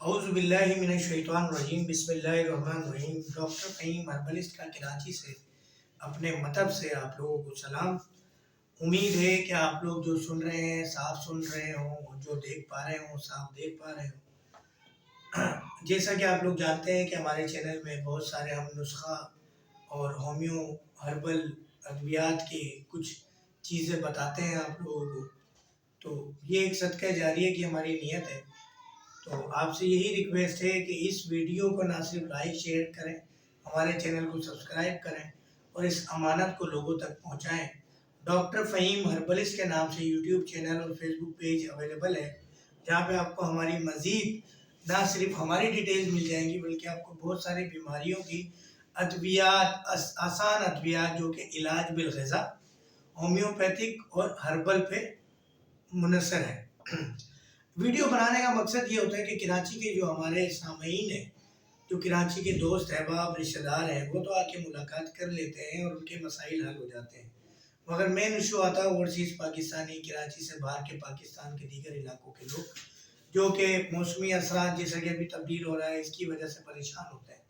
औज़ुबिल्लाहिमिनश्शैतानिर्रजीम बिस्मिल्लाहिर्रहमानिर्रहीम। Doctor Faheem herbalist का कराची से अपने मतब से आप लोगों को सलाम। उम्मीद है कि आप लोग जो सुन रहे हैं साफ सुन रहे हों, जो देख पा रहे हों साफ देख पा रहे हों। जैसा कि आप लोग जानते हैं कि हमारे चैनल में बहुत सारे हम नुस्खा और होम्यो हर्बल अद्वियात की कुछ चीज़ें बताते हैं आप लोगों को। तो ये एक सदका जारिया की हमारी नीयत है। तो आपसे यही रिक्वेस्ट है कि इस वीडियो को ना सिर्फ लाइक शेयर करें, हमारे चैनल को सब्सक्राइब करें और इस अमानत को लोगों तक पहुंचाएं। डॉक्टर फ़हीम हर्बलिस्ट के नाम से यूट्यूब चैनल और फेसबुक पेज अवेलेबल है, जहां पे आपको हमारी मज़ीद ना सिर्फ हमारी डिटेल्स मिल जाएंगी बल्कि आपको बहुत सारी बीमारियों की अद्वियात, आसान अद्वियात जो कि इलाज बिलग़िज़ा, होम्योपैथिक और हर्बल पे मुनसर है। वीडियो बनाने का मकसद ये होता है कि कराची के जो हमारे सामीन हैं, जो कराची के दोस्त अहबाब रिश्तेदार हैं, वो तो आके मुलाकात कर लेते हैं और उनके मसाइल हल हो जाते हैं, मगर मेन इशू आता है ओवरसीज़ पाकिस्तानी, कराची से बाहर के पाकिस्तान के दीगर इलाकों के लोग जो कि मौसमी असरात जैसे कि अभी तब्दील हो रहा है इसकी वजह से परेशान होते हैं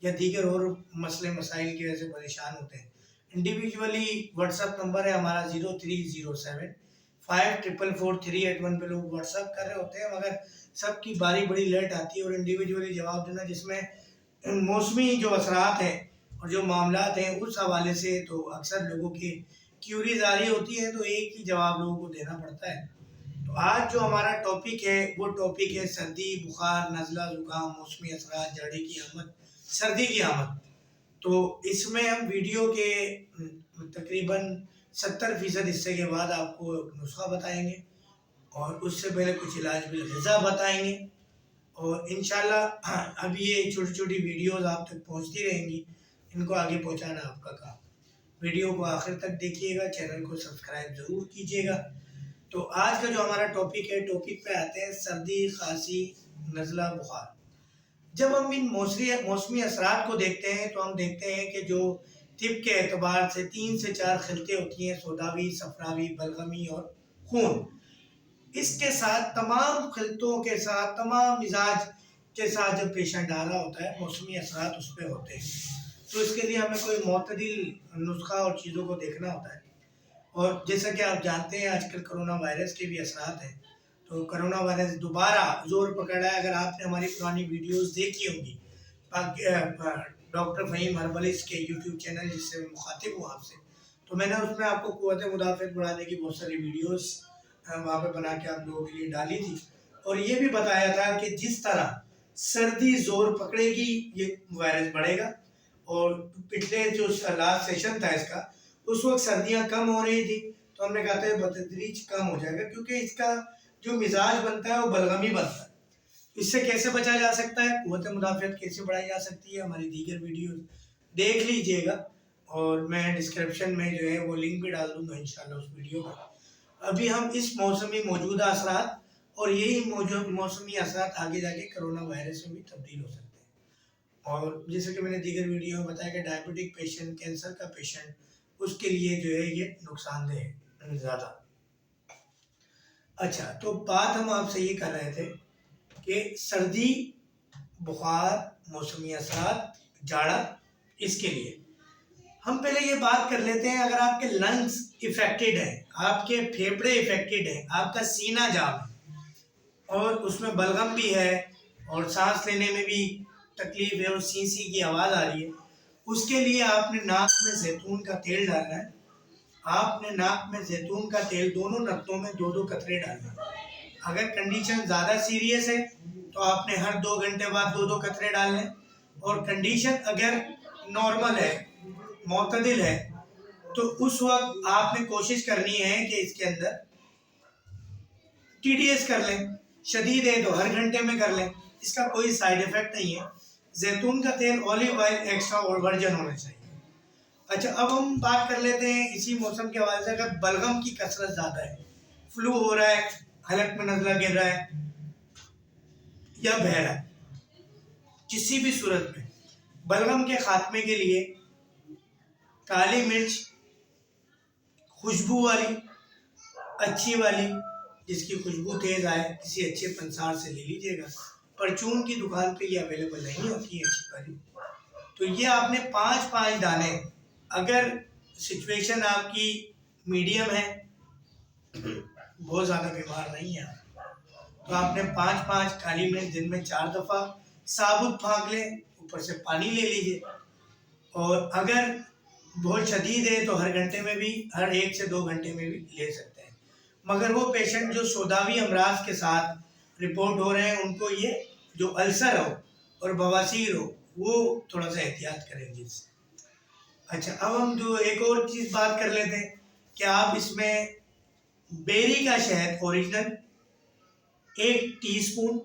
या दीगर और मसले मसाइल की वजह से परेशान होते हैं। इंडिविजुअली व्हाट्सअप नंबर है हमारा 0307 544381 पे लोग व्हाट्सअप कर रहे होते हैं, मगर सबकी बारी बड़ी लेट आती है और इंडिविजुअली जवाब देना जिसमें मौसमी जो असरात हैं और जो मामलात हैं उस हवाले से तो अक्सर लोगों की क्यूरीज आ रही होती है, तो एक ही जवाब लोगों को देना पड़ता है। तो आज जो हमारा टॉपिक है वो टॉपिक है सर्दी, बुखार, नज़ला, ज़ुकाम, मौसमी असरात, जाड़े की आमद, सर्दी की आमद। तो इसमें हम वीडियो के तकरीबन 70% हिस्से के बाद आपको नुस्खा बताएंगे और उससे पहले कुछ इलाज बिलग़िज़ा बताएंगे और इंशाल्लाह अब ये छोटी छोटी वीडियोस आप तक पहुंचती रहेंगी, इनको आगे पहुंचाना आपका काम। वीडियो को आखिर तक देखिएगा, चैनल को सब्सक्राइब ज़रूर कीजिएगा। तो आज का जो हमारा टॉपिक है, टॉपिक पे आते हैं सर्दी, खांसी, नज़ला, बुखार। जब हम इन मौसमी असरात को देखते हैं तो हम देखते हैं कि जो तिब के एतबार से 3 से 4 खिलतें होती हैं, सौदावी, सफरावी, बलगमी और खून। इसके साथ तमाम खिलतों के साथ, तमाम मिजाज के साथ जब पेशेंट आ रहा होता है, मौसमी असरात उस पर होते हैं, तो इसके लिए हमें कोई मोतदिल नुस्खा और चीज़ों को देखना होता है। और जैसा कि आप जानते हैं आजकल कोरोना वायरस के भी असरात हैं, तो कोरोना वायरस दोबारा जोर पकड़ा है। अगर आपने हमारी पुरानी वीडियोस देखी होंगी डॉक्टर फ़हीम हर्बलिस्ट के यूट्यूब चैनल जिससे मैं मुखातिब हूँ आपसे, तो मैंने उसमें आपको क़ुव्वत मुदाफ़अत बढ़ाने की बहुत सारी वीडियोस वहाँ पे बना के आप लोगों के लिए डाली थी और ये भी बताया था कि जिस तरह सर्दी जोर पकड़ेगी ये वायरस बढ़ेगा। और पिछले जो लास्ट सेशन था इसका, उस वक्त सर्दियाँ कम हो रही थी, तो हमने कहा था बतदरीज कम हो जाएगा क्योंकि इसका जो मिजाज बनता है वो बलगमी बनता है। इससे कैसे बचा जा सकता है, क़ुव्वत मुदाफ़अत कैसे बढ़ाई जा सकती है, हमारी दीगर वीडियो देख लीजिएगा और मैं डिस्क्रिप्शन में जो है वो लिंक भी डाल दूँगा इंशाल्लाह उस वीडियो का। अभी हम इस मौसमी मौजूदा असरात और यही मौसमी असरात आगे जाके कोरोना वायरस में भी तब्दील हो सकते हैं। और जैसे कि मैंने दीगर वीडियो में बताया कि डायबिटिक पेशेंट, कैंसर का पेशेंट, उसके लिए जो है ये नुकसानदेह है ज़्यादा। अच्छा, तो बात हम आपसे ये कर रहे थे कि सर्दी, बुखार, मौसमी असरात, जाड़ा, इसके लिए हम पहले ये बात कर लेते हैं। अगर आपके लंग्स इफेक्टेड हैं, आपके फेफड़े इफेक्टेड हैं, आपका सीना जाम है और उसमें बलगम भी है और सांस लेने में भी तकलीफ है और सी सी की आवाज़ आ रही है, उसके लिए आपने नाक में जैतून का तेल डालना है। आपने नाक में जैतून का तेल दोनों नक्तों में 2-2 कतरे डालना है। अगर कंडीशन ज़्यादा सीरियस है तो आपने हर 2 घंटे बाद 2-2 कतरे डालने, और कंडीशन अगर नॉर्मल है, मोतदिल है, तो उस वक्त आपने कोशिश करनी है कि इसके अंदर TDS कर लें। शदीद है तो हर घंटे में कर लें, इसका कोई साइड इफ़ेक्ट नहीं है। जैतून का तेल, ऑलिव ऑयल एक्स्ट्रा और वर्जन होना चाहिए। अच्छा, अब हम बात कर लेते हैं इसी मौसम के हवाले से। अगर बलगम की कसरत ज़्यादा है, फ्लू हो रहा है, हलक में नज़ला गिर रहा है या बह रहा है, किसी भी सूरत में बलगम के खात्मे के लिए काली मिर्च, खुशबू वाली, अच्छी वाली, जिसकी खुशबू तेज़ आए, किसी अच्छे पंसार से ले लीजिएगा। परचून की दुकान पे ये अवेलेबल नहीं होती है अच्छी वाली। तो ये आपने 5-5 दाने, अगर सिचुएशन आपकी मीडियम है, बहुत ज़्यादा बीमार नहीं है आप, तो आपने 5-5 काली मिर्च दिन में 4 दफ़ा साबुत फाँक लें, ऊपर से पानी ले लीजिए। और अगर बहुत शदीद है तो हर घंटे में भी, हर 1 से 2 घंटे में भी ले सकते हैं। मगर वो पेशेंट जो सौदावी अमराज के साथ रिपोर्ट हो रहे हैं, उनको ये जो अल्सर हो और बवासीर हो, वो थोड़ा सा एहतियात करेंगे इससे। अच्छा, अब हम जो एक और चीज़ बात कर लेते हैं कि आप इसमें बेरी का शहद ओरिजिनल 1 टीस्पून,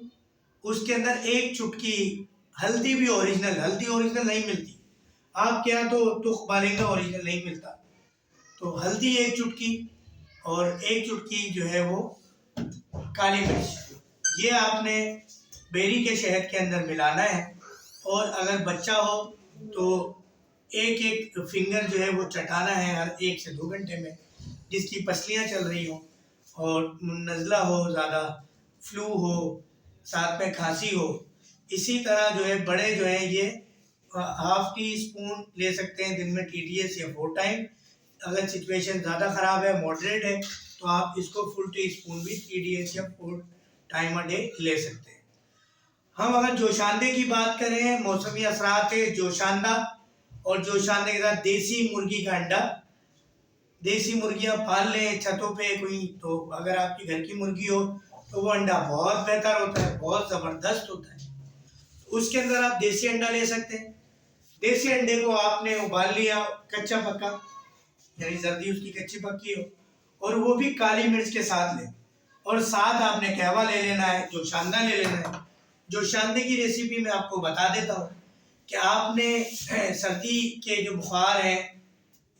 उसके अंदर 1 चुटकी हल्दी भी ओरिजिनल, हल्दी ओरिजिनल नहीं मिलती आपके यहाँ, तो तुख बालिंगा ओरिजिनल नहीं मिलता, तो हल्दी 1 चुटकी और 1 चुटकी जो है वो काली मिर्च, ये आपने बेरी के शहद के अंदर मिलाना है। और अगर बच्चा हो तो एक एक फिंगर जो है वो चटाना है हर 1 से 2 घंटे में, जिसकी पसलियाँ चल रही हो और नज़ला हो, ज़्यादा फ्लू हो, साथ में खांसी हो। इसी तरह जो है बड़े जो हैं ये ½ टीस्पून ले सकते हैं दिन में TDS या 4 टाइम। अगर सिचुएशन ज़्यादा ख़राब है, मॉडरेट है, तो आप इसको फुल टीस्पून भी TDS या 4 टाइम अ डे ले सकते हैं। हम अगर जोशांदे की बात करें, मौसमी असरात है जोशांदा, और जोशांदे के साथ देसी मुर्गी का अंडा, देसी मुर्गियां पाल लें छतों पे कोई, तो अगर आपकी घर की मुर्गी हो तो वो अंडा बहुत बेहतर होता है, बहुत ज़बरदस्त होता है। उसके अंदर आप देसी अंडा ले सकते हैं। देसी अंडे को आपने उबाल लिया कच्चा पक्का, यानी जर्दी उसकी कच्ची पक्की हो, और वो भी काली मिर्च के साथ लें, और साथ आपने कहवा ले लेना है, जोशांदा ले लेना है। जोशांदे की रेसिपी मैं आपको बता देता हूँ कि आपने सर्दी के जो बुखार है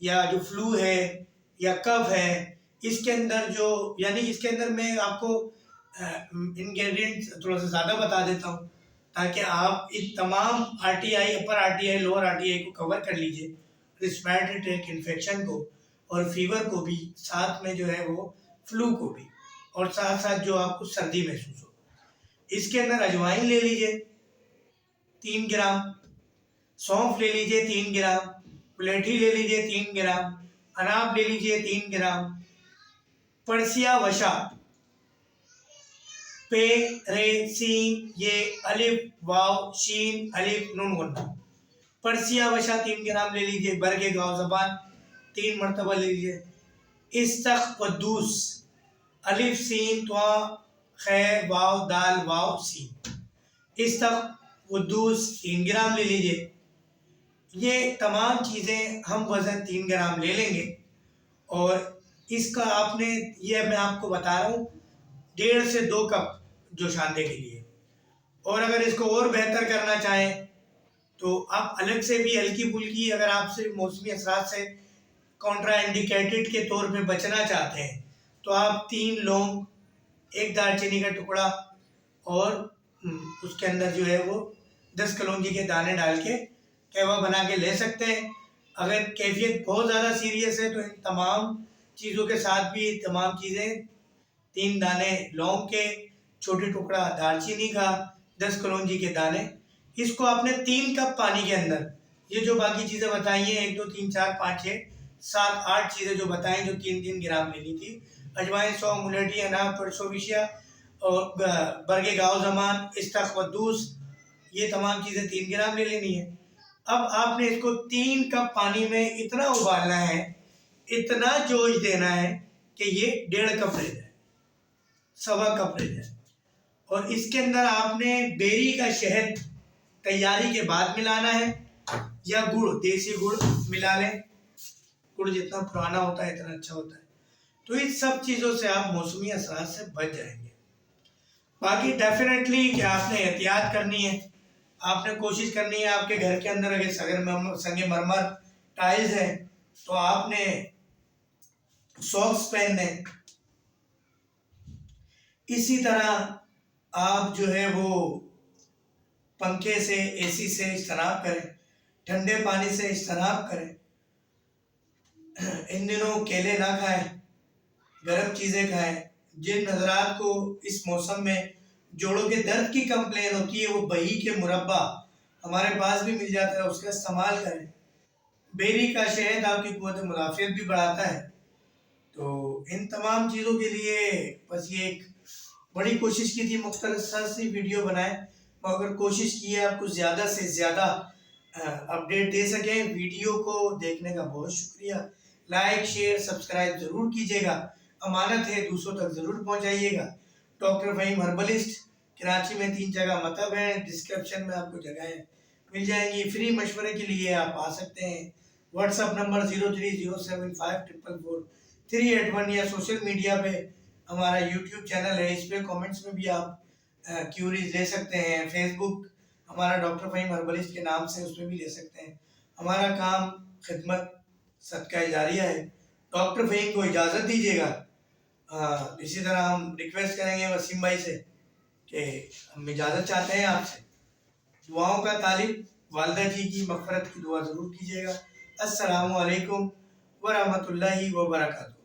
या जो फ्लू है या कफ है, इसके अंदर जो, यानी इसके अंदर मैं आपको इंग्रेडिएंट्स थोड़ा सा ज़्यादा बता देता हूँ ताकि आप इन तमाम RTI, अपर RTI, लोअर RTI को कवर कर लीजिए, रिस्पिरेटरी ट्रैक्ट इन्फेक्शन को और फीवर को भी, साथ में जो है वो फ्लू को भी, और साथ साथ जो आपको सर्दी महसूस हो। इसके अंदर अजवाइन ले लीजिए 3 ग्राम, सौंफ ले लीजिए 3 ग्राम, कुलेठी ले लीजिए 3 ग्राम, अनाब ले लीजिए 3 ग्राम, परसिया वशा, पे रे सीन ये अलिफ वाव शीन अलिफ नून गुन्ना, परसिया वशा 3 ग्राम ले लीजिए, बरगे गाँव ज़बान 3 मरतबा ले लीजिए, इस्तख वद्दूस अलिफ सीन त्वा खे वाव दाल वाव सीन, इस्तख वद्दूस 3 ग्राम ले लीजिए। ये तमाम चीज़ें हम वज़न 3 ग्राम ले लेंगे, और इसका आपने, ये मैं आपको बता रहा हूँ 1.5 से 2 कप जोशांदे के लिए। और अगर इसको और बेहतर करना चाहें तो आप अलग से भी हल्की फुल्की, अगर आप सिर्फ मौसमी असरात से कॉन्ट्रा इंडिकेटेड के तौर पे बचना चाहते हैं, तो आप 3 लौंग, 1 दालचीनी का टुकड़ा, और उसके अंदर जो है वो 10 कलौंजी के दाने डाल के कहवा बना के ले सकते हैं। अगर कैफियत बहुत ज़्यादा सीरियस है तो इन तमाम चीज़ों के साथ भी तमाम चीज़ें, 3 दाने लौंग के, छोटी टुकड़ा दालचीनी का, 10 कलौंजी के दाने, इसको आपने 3 कप पानी के अंदर, ये जो बाकी चीज़ें बताई हैं 1 2 3 4 5 6 7 8 चीज़ें जो बताई, जो 3-3 ग्राम लेनी थी, अजवाइन, सौंफ, मुलेठी, अनाब, परसोविशिया और बरगे गाँव ज़मान, इस्तख वद्दूस, ये तमाम चीज़ें 3 ग्राम ले लेनी है। अब आपने इसको 3 कप पानी में इतना उबालना है, इतना जोश देना है कि ये 1.5 कप रह जाए, 1.25 कप रह जाए। और इसके अंदर आपने बेरी का शहद तैयारी के बाद मिलाना है, या गुड़, देसी गुड़ मिला लें, गुड़ जितना पुराना होता है इतना अच्छा होता है। तो इन सब चीज़ों से आप मौसमी असरात से बच जाएंगे। बाकी डेफिनेटली कि आपने एहतियात करनी है, आपने कोशिश करनी है, आपके घर के अंदर अगर संगमरमर टाइल्स है तो आपने सॉक्स पहनने, इसी तरह आप जो है वो पंखे से, AC से इज्तनाब करें, ठंडे पानी से इज्तनाब करें, इन दिनों केले ना खाएं, गर्म चीज़ें खाएं। जिन हजरात को इस मौसम में जोड़ों के दर्द की कंप्लेन होती है, वो बही के मुरब्बा हमारे पास भी मिल जाता है, उसका इस्तेमाल करें। बेरी का शहद आपकी कुव्वत मुदाफ़ियत भी बढ़ाता है। तो इन तमाम चीज़ों के लिए बस ये एक बड़ी कोशिश की थी, मुख्तसर सी वीडियो बनाए, मगर कोशिश की है आपको ज़्यादा से ज़्यादा अपडेट दे सकें। वीडियो को देखने का बहुत शुक्रिया। लाइक शेयर सब्सक्राइब ज़रूर कीजिएगा, अमानत है, दूसरों तक ज़रूर पहुंचाइएगा। डॉक्टर फ़हीम हर्बलिस्ट, कराची में 3 जगह मतब हैं, डिस्क्रिप्शन में आपको जगहें मिल जाएंगी। फ्री मशवरे के लिए आप आ सकते हैं। व्हाट्सअप नंबर 0307544381 या सोशल मीडिया पे हमारा यूट्यूब चैनल है, इस पे कमेंट्स में भी आप क्यूरीज ले सकते हैं। फेसबुक हमारा डॉक्टर फ़हीम हर्बलिस्ट के नाम से, उसमें भी ले सकते हैं। हमारा काम खिदमत सदका जारिया है। डॉक्टर फ़हीम को इजाज़त दीजिएगा। इसी तरह हम रिक्वेस्ट करेंगे वसीम भाई से कि हम इजाज़त चाहते हैं आपसे। दुआओं का तालिब, वालिदा जी की मग़फ़िरत की दुआ ज़रूर कीजिएगा। अस्सलामु अलैकुम व रहमतुल्लाहि व बरकातुहू।